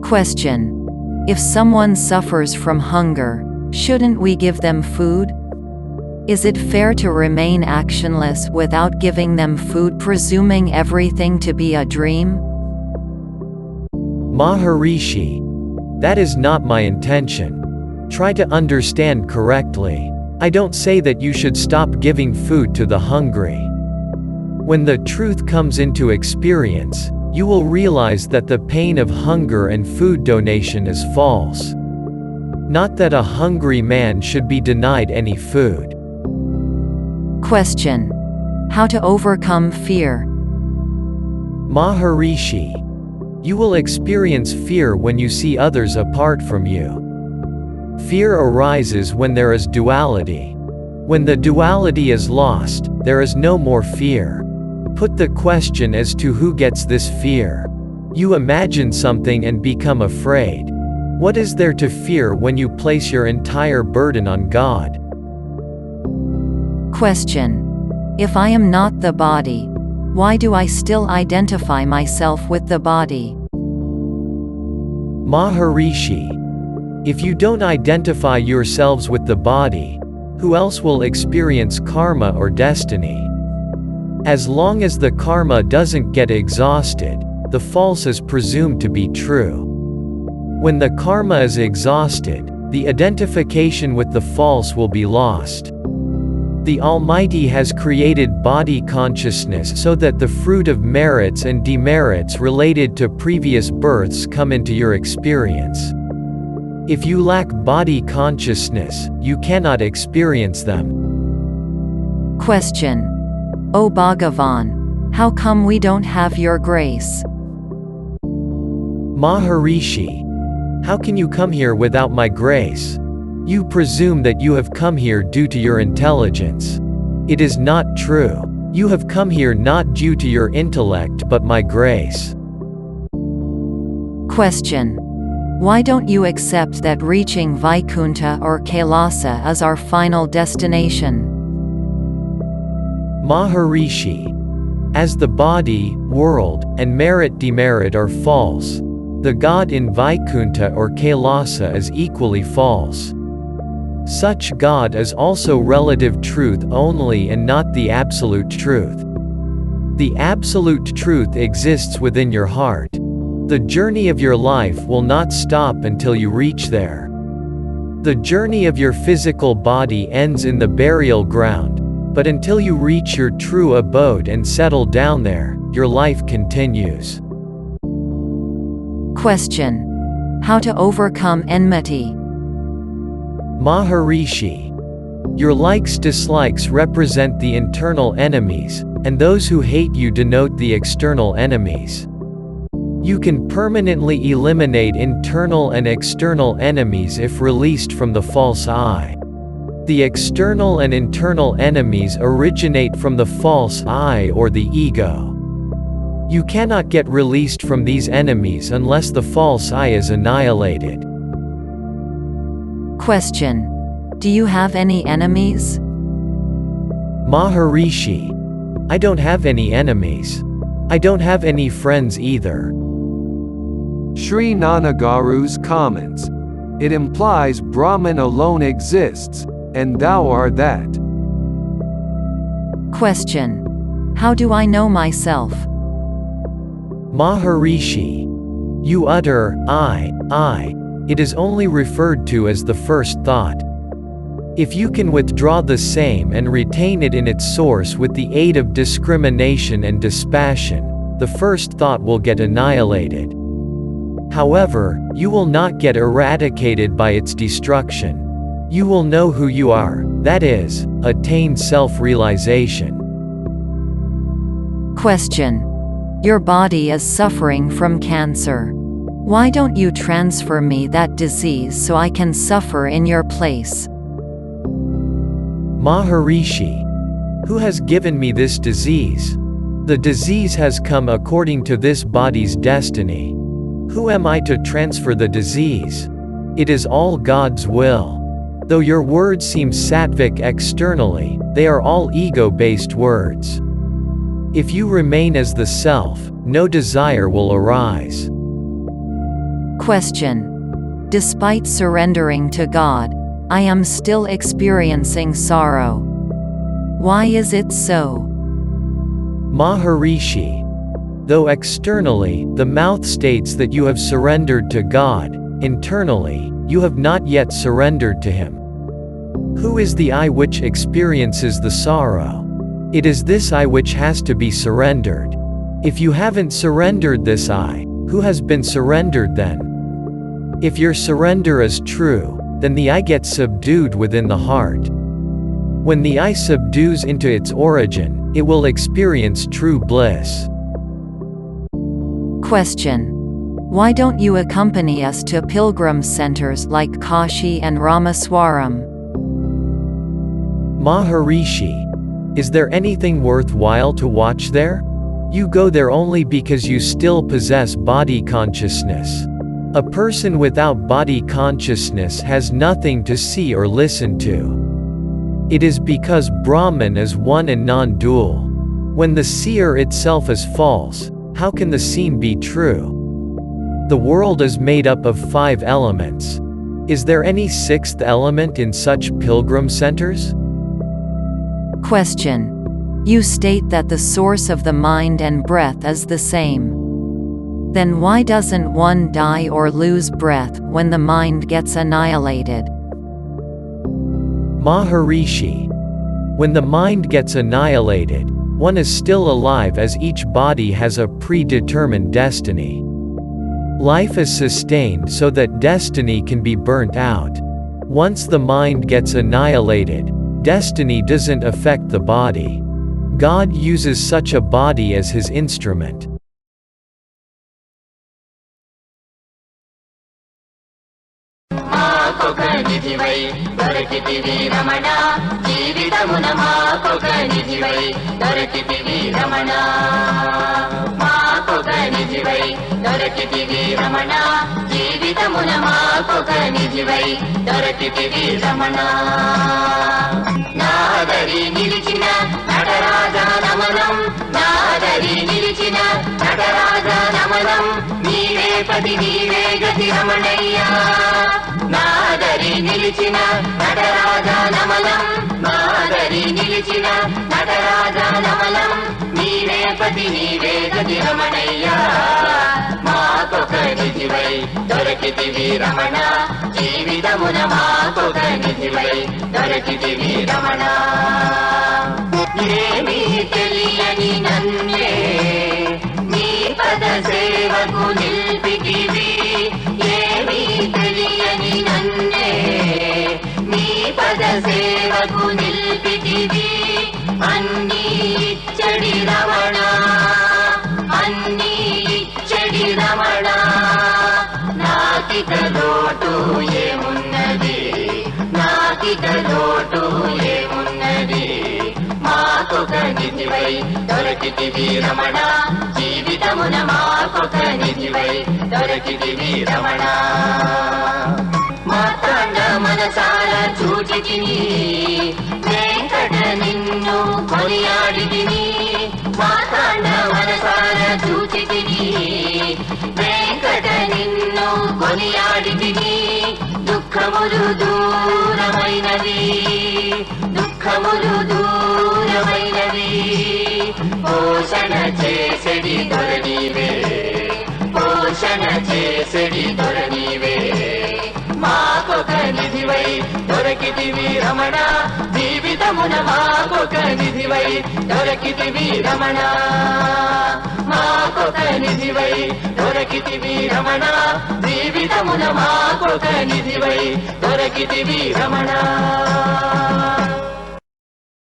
Question. If someone suffers from hunger, shouldn't we give them food? Is it fair to remain actionless without giving them food, presuming everything to be a dream? Maharishi, that is not my intention. Try to understand correctly. I don't say that you should stop giving food to the hungry. When the truth comes into experience, you will realize that the pain of hunger and food donation is false. Not that a hungry man should be denied any food. Question. How to overcome fear? Maharishi, you will experience fear when you see others apart from you. Fear arises when there is duality. When the duality is lost, there is no more fear. Put the question as to who gets this fear. You imagine something and become afraid. What is there to fear when you place your entire burden on God? Question. If I am not the body, why do I still identify myself with the body? Maharishi, if you don't identify yourselves with the body, who else will experience karma or destiny? As long as the karma doesn't get exhausted, the false is presumed to be true. When the karma is exhausted, the identification with the false will be lost. The Almighty has created body consciousness so that the fruit of merits and demerits related to previous births come into your experience. If you lack body consciousness, you cannot experience them. Question. O Bhagavan, how come we don't have your grace? Maharishi, how can you come here without my grace? You presume that you have come here due to your intelligence. It is not true. You have come here not due to your intellect but my grace. Question. Why don't you accept that reaching Vaikuntha or Kailasa is our final destination? Maharishi, as the body, world, and merit-demerit are false, the God in Vaikuntha or Kailasa is equally false. Such God is also relative truth only and not the absolute truth. The absolute truth exists within your heart. The journey of your life will not stop until you reach there. The journey of your physical body ends in the burial ground, but until you reach your true abode and settle down there, your life continues. Question. How to overcome enmity? Maharishi, your likes-dislikes represent the internal enemies, and those who hate you denote the external enemies. You can permanently eliminate internal and external enemies if released from the false I. The external and internal enemies originate from the false I or the ego. You cannot get released from these enemies unless the false I is annihilated. Question. Do you have any enemies? Maharishi, I don't have any enemies. I don't have any friends either. Sri Nanagaru's comments. It implies Brahman alone exists, and thou art that. Question. How do I know myself? Maharishi, you utter, I. It is only referred to as the first thought. If you can withdraw the same and retain it in its source with the aid of discrimination and dispassion, the first thought will get annihilated. However, you will not get eradicated by its destruction. You will know who you are, that is, attain self-realization. Question. Your body is suffering from cancer. Why don't you transfer me that disease so I can suffer in your place? Maharishi, who has given me this disease? The disease has come according to this body's destiny. Who am I to transfer the disease? It is all God's will. Though your words seem sattvic externally, they are all ego-based words. If you remain as the self, no desire will arise. Question. Despite surrendering to God, I am still experiencing sorrow. Why is it so? Maharishi. Though externally, the mouth states that you have surrendered to God, internally, you have not yet surrendered to Him. Who is the I which experiences the sorrow? It is this I which has to be surrendered. If you haven't surrendered this I, who has been surrendered then? If your surrender is true, then the I gets subdued within the heart. When the I subdues into its origin, it will experience true bliss. Question. Why don't you accompany us to pilgrim centers like Kashi and Ramaswaram? Maharishi. Is there anything worthwhile to watch there? You go there only because you still possess body consciousness. A person without body consciousness has nothing to see or listen to. It is because Brahman is one and non-dual. When the seer itself is false, how can the seen be true? The world is made up of 5 elements. Is there any 6th element in such pilgrim centers? Question. You state that the source of the mind and breath is the same. Then why doesn't one die or lose breath when the mind gets annihilated? Maharishi. When the mind gets annihilated, one is still alive as each body has a predetermined destiny. Life is sustained so that destiny can be burnt out. Once the mind gets annihilated, destiny doesn't affect the body. God uses such a body as His instrument. నాదరి నిలిచిన నటరాజ నమనం నాదరి నిలిచిన నటరాజ నమనం నీవే పది నీవే గతి రమణయ్య నాదరి నిలిచిన నటరాజ నమనం నాదరి నిలిచిన నటరాజ నమనం నీవే పది నీవే గతి రమణయ్య మాకొక నిధివై దొరకితివి రమణ జీవితమున మాకొక నిధివై దొరకితివి రమణ ఏమీ తెలియని నన్నే నీ పద సేవకు నిల్పితివి ఏమీ తెలియని నన్నే నీ పద సేవకు నిల్పితివి అన్నీ ఇచ్చడి రమణ అన్నీ ఇచ్చడి రమణ నాకిక లోటు ఏమున్నది నాకిక లోటు ఏమున్నది మాకొక నిధివై దొరకితివి రమణ జీవితమున మాకొక నిధివై దొరకితివి రమణ మాతాండ మనసార చూచితిని వెంకట నిన్ను కొనియాడితిని మాతాండ మనసార చూచితిని వెంకట నిన్ను కొనియాడితిని దుఃఖములు దూరమైనవి దుఃఖములు దూరమైనవి పోషణ చేసెడి దొరనీవే పోషణ చేసెడి దొరనీవే మాకొక నిధివై దొరకితివి రమణ జీవితమున మాకొక నిధివై దొరకితివి రమణ మాకొక నిధివై దొరకితివి రమణ జీవితమున మాకొక నిధివై దొరకితివి రమణ